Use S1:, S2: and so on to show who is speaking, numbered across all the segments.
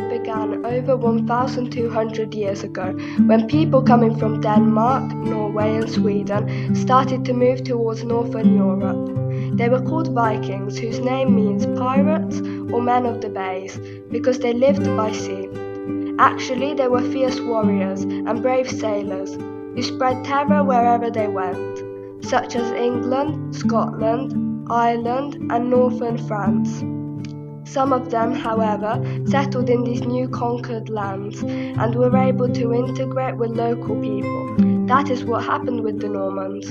S1: journey began over 1,200 years ago when people coming from Denmark, Norway and Sweden started to move towards northern Europe. They were called Vikings, whose name means pirates or men of the bays, because they lived by sea. Actually, they were fierce warriors and brave sailors who spread terror wherever they went, such as England, Scotland, Ireland and northern France. Some of them, however, settled in these new conquered lands and were able to integrate with local people. That is what happened with the Normans.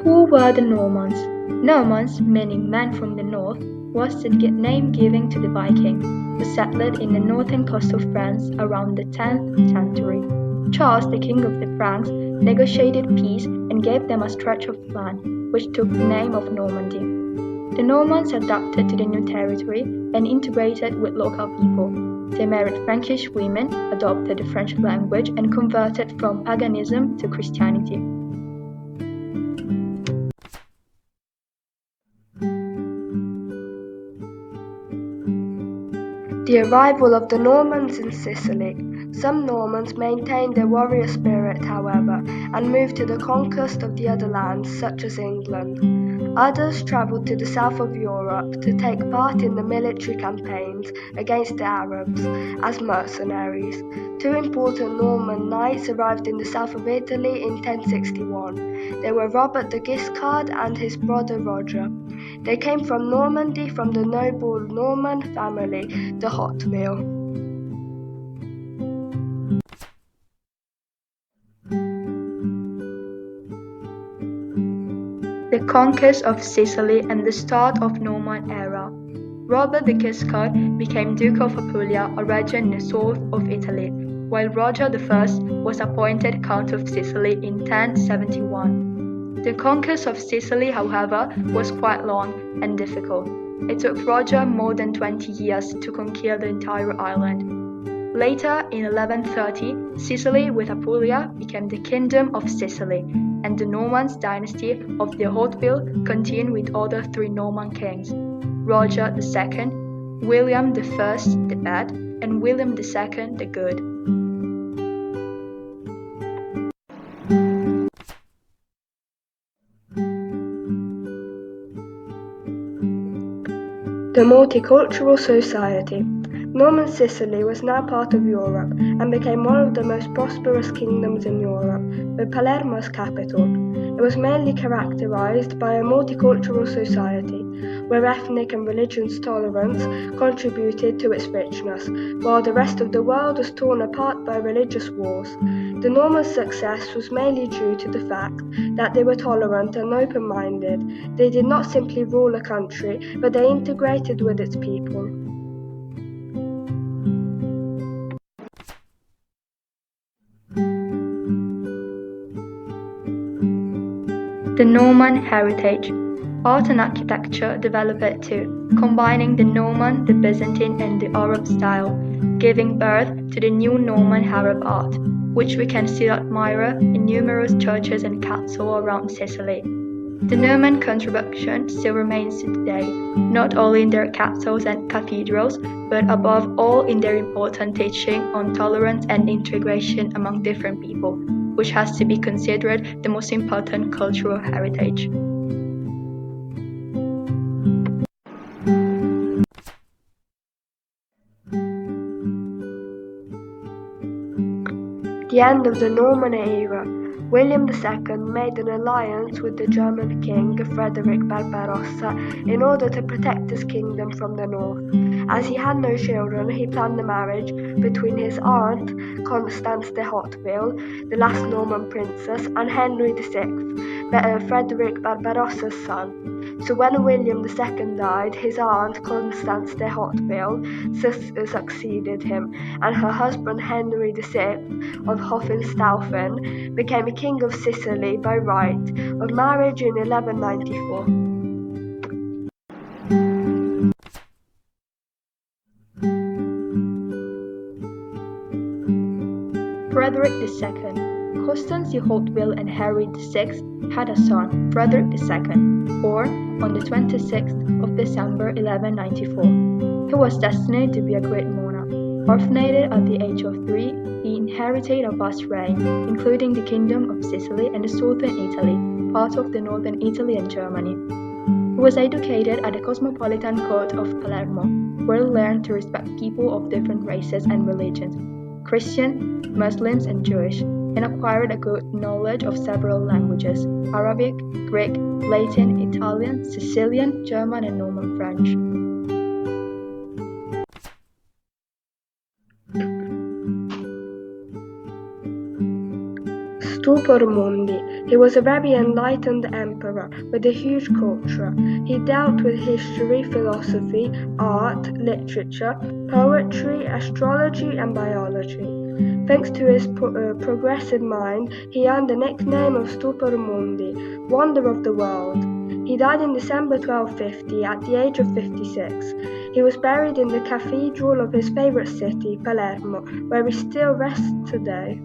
S2: Who were the Normans? Normans, meaning men from the north, was the name given to the Vikings, who settled in the northern coast of France around the 10th century. Charles, the king of the Franks, negotiated peace and gave them a stretch of land, which took the name of Normandy. The Normans adapted to the new territory and integrated with local people. They married Frankish women, adopted the French language, and converted from paganism to Christianity.
S1: The arrival of the Normans in Sicily. Some Normans maintained their warrior spirit, however, and moved to the conquest of the other lands, such as England. Others travelled to the south of Europe to take part in the military campaigns against the Arabs as mercenaries. Two important Norman knights arrived in the south of Italy in 1061. They were Robert the Guiscard and his brother Roger. They came from Normandy from the noble Norman family, the Hauteville.
S2: The conquest of Sicily and the start of Norman era. Robert the Guiscard became Duke of Apulia, a region in the south of Italy, while Roger I was appointed Count of Sicily in 1071. The conquest of Sicily, however, was quite long and difficult. It took Roger more than 20 years to conquer the entire island. Later, in 1130, Sicily with Apulia became the Kingdom of Sicily, and the Normans dynasty of the Hauteville continued with other three Norman kings, Roger II, William I the Bad, and William II the Good.
S1: The multicultural society. Norman Sicily was now part of Europe and became one of the most prosperous kingdoms in Europe, with Palermo as capital. It was mainly characterized by a multicultural society, where ethnic and religious tolerance contributed to its richness, while the rest of the world was torn apart by religious wars. The Normans' success was mainly due to the fact that they were tolerant and open-minded. They did not simply rule a country, but they integrated with its people.
S2: The Norman heritage. Art and architecture developed too, combining the Norman, the Byzantine and the Arab style, giving birth to the new Norman Arab art, which we can still admire in numerous churches and castles around Sicily. The Norman contribution still remains today, not only in their castles and cathedrals, but above all in their important teaching on tolerance and integration among different people, which has to be considered the most important cultural heritage.
S1: The end of the Norman era. William II made an alliance with the German king Frederick Barbarossa in order to protect his kingdom from the north. As he had no children, he planned the marriage between his aunt, Constance de Hauteville, the last Norman princess, and Henry VI, Frederick Barbarossa's son. So when William II died, his aunt, Constance de Hauteville, succeeded him, and her husband Henry VI of Hohenstaufen became King of Sicily by right of marriage in 1194.
S2: Frederick II. Constance Hauteville and Henry VI had a son, Frederick II, born on the 26th of December 1194. He was destined to be a great monarch. Orphanated at the age of 3, he inherited a vast reign, including the Kingdom of Sicily and the southern Italy, part of the northern Italy and Germany. He was educated at the cosmopolitan court of Palermo, where he learned to respect people of different races and religions, Christian, Muslims, and Jewish, and acquired a good knowledge of several languages: Arabic, Greek, Latin, Italian, Sicilian, German, and Norman French.
S1: Stupor Mundi. He was a very enlightened emperor with a huge culture. He dealt with history, philosophy, art, literature, poetry, astrology, and biology. Thanks to his progressive mind, he earned the nickname of Stupor Mundi, Wonder of the World. He died in December 1250 at the age of 56. He was buried in the cathedral of his favorite city, Palermo, where he still rests today.